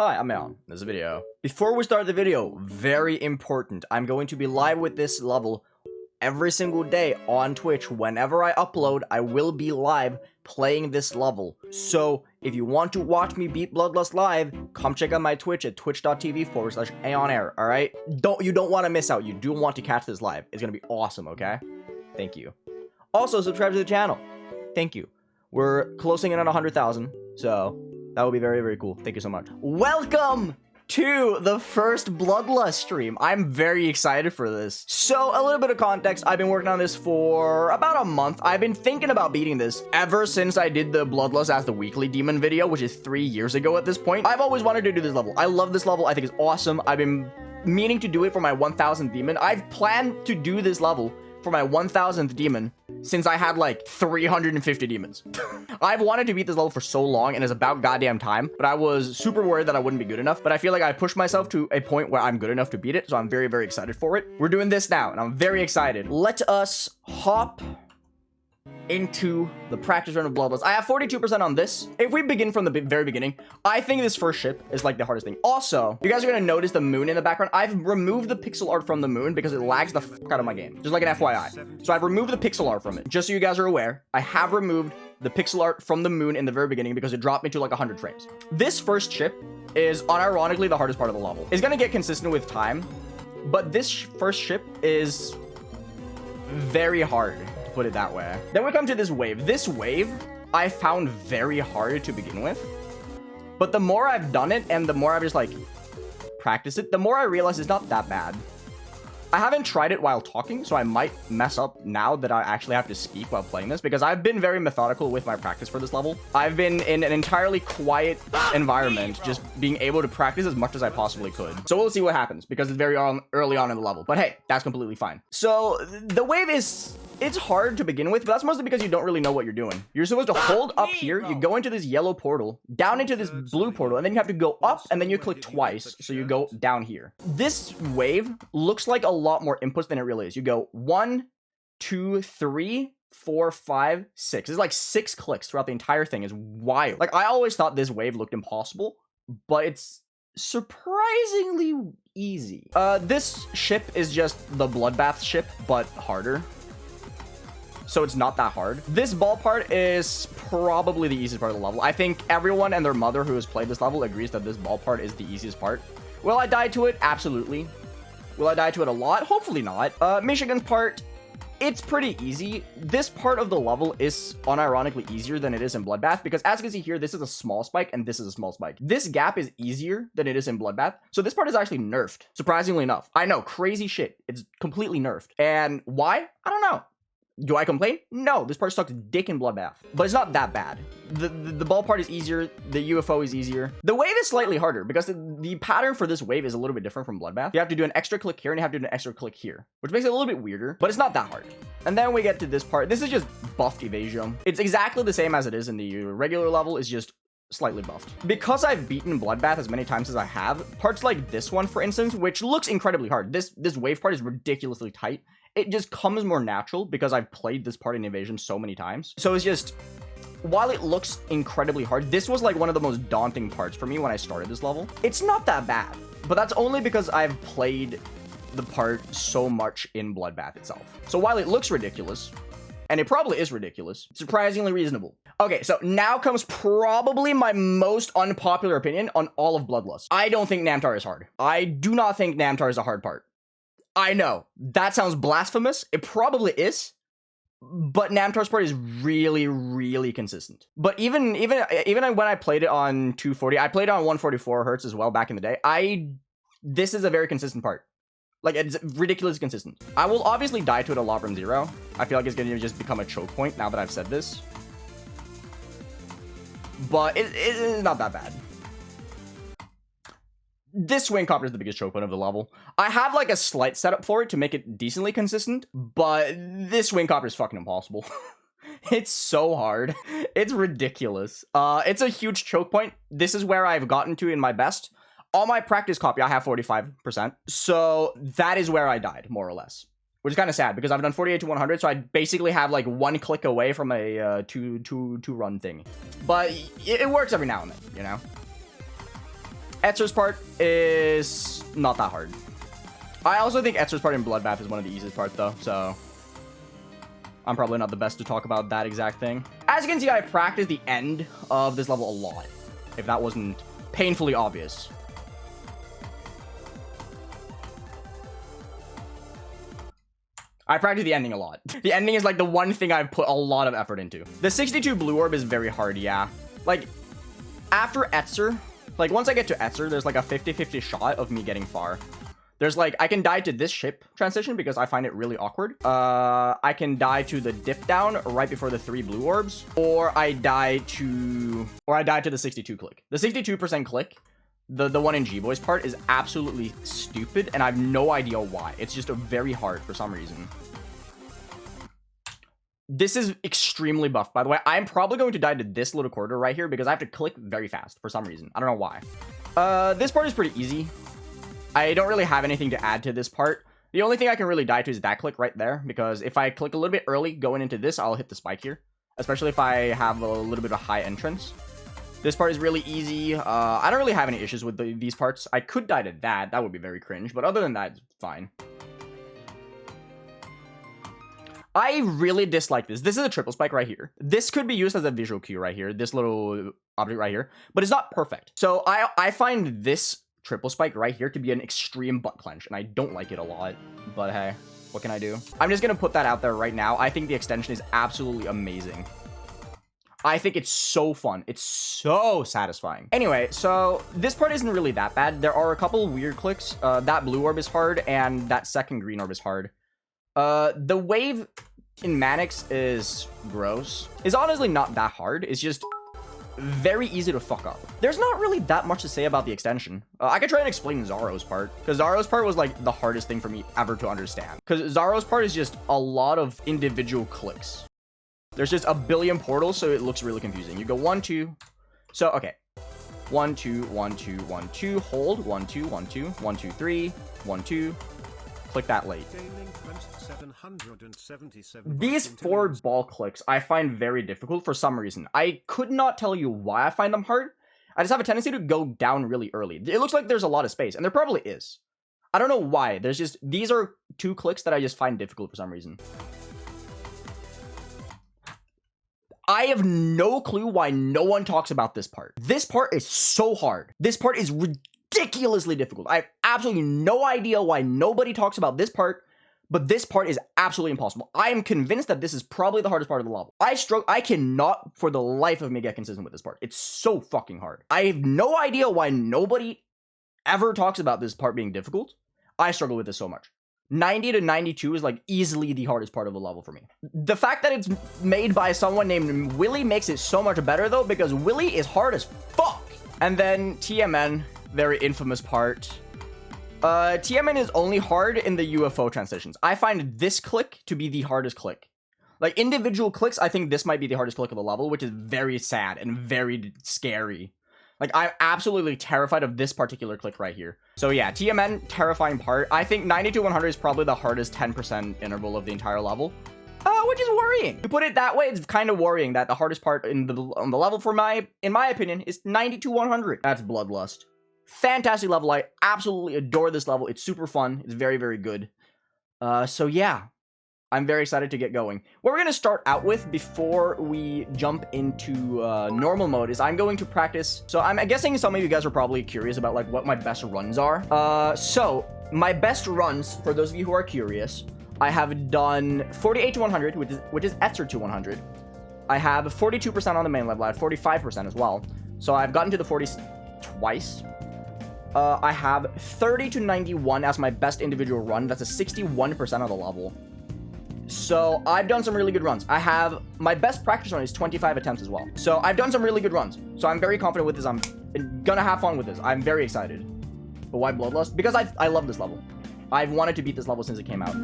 Hi, I'm Aeon. This is a video. Before we start the video, very important, I'm going to be live with this level every single day on Twitch. Whenever I upload, I will be live playing this level. So if you want to watch me beat Bloodlust live, come check out my Twitch at twitch.tv/AeonAir, alright? You don't want to miss out. You do want to catch this live. It's going to be awesome, okay? Thank you. Also, subscribe to the channel. Thank you. We're closing in on 100,000, so that would be very, very cool. Thank you so much. Welcome to the first Bloodlust stream. I'm very excited for this. So, a little bit of context. I've been working on this for about a month. I've been thinking about beating this ever since I did the Bloodlust as the weekly demon video, which is 3 years ago at this point. I've always wanted to do this level. I love this level. I think it's awesome. I've been meaning to do it for my 1000th demon. I've planned to do this level for my 1000th demon since I had like 350 demons. I've wanted to beat this level for so long, and it's about goddamn time, but I was super worried that I wouldn't be good enough. But I feel like I pushed myself to a point where I'm good enough to beat it, so I'm very, very excited for it. We're doing this now, and I'm very excited. Let us hop into the practice run of Bloodlust. I have 42% on this. If we begin from the very beginning, I think this first ship is like the hardest thing. Also, you guys are gonna notice the moon in the background. I've removed the pixel art from the moon because it lags the fuck out of my game. Just like an FYI. So I've removed the pixel art from it. Just so you guys are aware, I have removed the pixel art from the moon in the very beginning because it dropped me to like 100 frames. This first ship is unironically the hardest part of the level. It's gonna get consistent with time, but this first ship is very hard, to put it that way. Then we come to this wave. This wave I found very hard to begin with, but the more I've done it and the more I've just like practiced it, the more I realize it's not that bad. I haven't tried it while talking, so I might mess up now that I actually have to speak while playing this, because I've been very methodical with my practice for this level. I've been in an entirely quiet environment, just being able to practice as much as I possibly could. So we'll see what happens, because it's very early on in the level. But hey, that's completely fine. So the wave it's hard to begin with, but that's mostly because you don't really know what you're doing. You're supposed to hold up here, you go into this yellow portal, down into this blue portal, and then you have to go up, and then you click twice, so you go down here. This wave looks like a lot more inputs than it really is. You go 1, 2, 3, 4, 5, 6. There's like 6 clicks throughout the entire thing. Is wild. Like, I always thought this wave looked impossible, but it's surprisingly easy. This ship is just the bloodbath ship, but harder. So it's not that hard. This ball part is probably the easiest part of the level. I think everyone and their mother who has played this level agrees that this ball part is the easiest part. Will I die to it? Absolutely. Will I die to it a lot? Hopefully not. Michigan's part, it's pretty easy. This part of the level is unironically easier than it is in Bloodbath, because as you can see here, this is a small spike and this is a small spike. This gap is easier than it is in Bloodbath. So this part is actually nerfed, surprisingly enough. I know, crazy shit. It's completely nerfed. And why? I don't know. Do I complain? No, this part sucks dick in Bloodbath, but it's not that bad. The ball part is easier. The UFO is easier. The wave is slightly harder because the pattern for this wave is a little bit different from Bloodbath. You have to do an extra click here and you have to do an extra click here, which makes it a little bit weirder, but it's not that hard. And then we get to this part. This is just buffed evasion. It's exactly the same as it is in the regular level. It's just slightly buffed. Because I've beaten Bloodbath as many times as I have, parts like this one, for instance, which looks incredibly hard. This wave part is ridiculously tight. It just comes more natural because I've played this part in Evasion so many times. So it's just, while it looks incredibly hard, this was like one of the most daunting parts for me when I started this level. It's not that bad, but that's only because I've played the part so much in Bloodbath itself. So while it looks ridiculous, and it probably is ridiculous, surprisingly reasonable. Okay, so now comes probably my most unpopular opinion on all of Bloodlust. I don't think Namtar is hard. I do not think Namtar is a hard part. I know, that sounds blasphemous. It probably is, but Namtar's part is really, really consistent. But even when I played it on 240, I played it on 144 hertz as well back in the day. This is a very consistent part. Like, it's ridiculously consistent. I will obviously die to it a lot from 0. I feel like it's gonna just become a choke point now that I've said this. But it's not that bad. This swing copter is the biggest choke point of the level. I have like a slight setup for it to make it decently consistent, but this swing copter is fucking impossible. It's so hard. It's ridiculous. It's a huge choke point. This is where I've gotten to in my best. On my practice copy, I have 45%. So that is where I died, more or less. Which is kind of sad because I've done 48 to 100, so I basically have like 1 click away from a two run thing. But it works every now and then, you know? Etzer's part is not that hard. I also think Etzer's part in Bloodbath is one of the easiest parts, though, so I'm probably not the best to talk about that exact thing. As you can see, I practiced the end of this level a lot, if that wasn't painfully obvious. I practiced the ending a lot. The ending is like the one thing I've put a lot of effort into. The 62 blue orb is very hard, yeah. Like, after Etzer, like once I get to Etzer, there's like a 50-50 shot of me getting far. There's like, I can die to this ship transition because I find it really awkward. I can die to the dip down right before the 3 blue orbs, or I die to the 62 click. The 62% click, the one in G-Boy's part, is absolutely stupid, and I have no idea why. It's just very hard for some reason. This is extremely buffed, by the way. I'm probably going to die to this little corridor right here because I have to click very fast for some reason. I don't know why. This part is pretty easy. I don't really have anything to add to this part. The only thing I can really die to is that click right there, because if I click a little bit early going into this, I'll hit the spike here, especially if I have a little bit of high entrance. This part is really easy. I don't really have any issues with these parts. I could die to that. That would be very cringe, but other than that, it's fine. I really dislike this. This is a triple spike right here. This could be used as a visual cue right here, this little object right here, but it's not perfect. So I find this triple spike right here to be an extreme butt clench, and I don't like it a lot, but hey, what can I do? I'm just gonna put that out there right now. I think the extension is absolutely amazing. I think it's so fun. It's so satisfying. Anyway, so this part isn't really that bad. There are a couple weird clicks. That blue orb is hard, and that second green orb is hard. The wave in Manix is gross. It's honestly not that hard. It's just very easy to fuck up. There's not really that much to say about the extension. I could try and explain Zaro's part, because Zaro's part was like the hardest thing for me ever to understand. Because Zaro's part is just a lot of individual clicks. There's just a billion portals, so it looks really confusing. You go 1, 2. So, okay. 1, 2, 1, 2, 1, 2. Hold. 1, 2, 1, 2. 1, 2, 3. 1, 2. Click that late. These 4 ball clicks I find very difficult for some reason. I could not tell you why I find them hard. I just have a tendency to go down really early. It looks like there's a lot of space, and there probably is. I don't know why. There's just, these are 2 clicks that I just find difficult for some reason. I have no clue why no one talks about this part. This part is so hard. This part is ridiculously difficult. I have absolutely no idea why nobody talks about this part, but this part is absolutely impossible. I am convinced that this is probably the hardest part of the level. I cannot for the life of me get consistent with this part. It's so fucking hard. I have no idea why nobody ever talks about this part being difficult. I struggle with this so much. 90 to 92 is like easily the hardest part of the level for me. The fact that it's made by someone named Willy makes it so much better though, because Willy is hard as fuck. And then TMN, very infamous part. TMN is only hard in the UFO transitions. I find this click to be the hardest click. Like individual clicks, I think this might be the hardest click of the level, which is very sad and very scary. Like, I'm absolutely terrified of this particular click right here. So yeah, TMN, terrifying part. I think 90 to 100 is probably the hardest 10% interval of the entire level. Which is worrying. To put it that way, it's kind of worrying that the hardest part on the level in my opinion, is 90 to 100. That's Bloodlust. Fantastic level. I absolutely adore this level. It's super fun. It's very, very good. So yeah. I'm very excited to get going. What we're going to start out with before we jump into normal mode is I'm going to practice. So I'm guessing some of you guys are probably curious about like what my best runs are. So my best runs, for those of you who are curious, I have done 48 to 100, which is Etzer to 100. I have 42% on the main level. I have 45% as well. So I've gotten to the 40s twice. I have 30 to 91 as my best individual run. That's a 61% of the level. So I've done some really good runs. I have my best practice run is 25 attempts as well. So I've done some really good runs. So I'm very confident with this. I'm gonna have fun with this. I'm very excited. But why Bloodlust? Because I love this level. I've wanted to beat this level since it came out.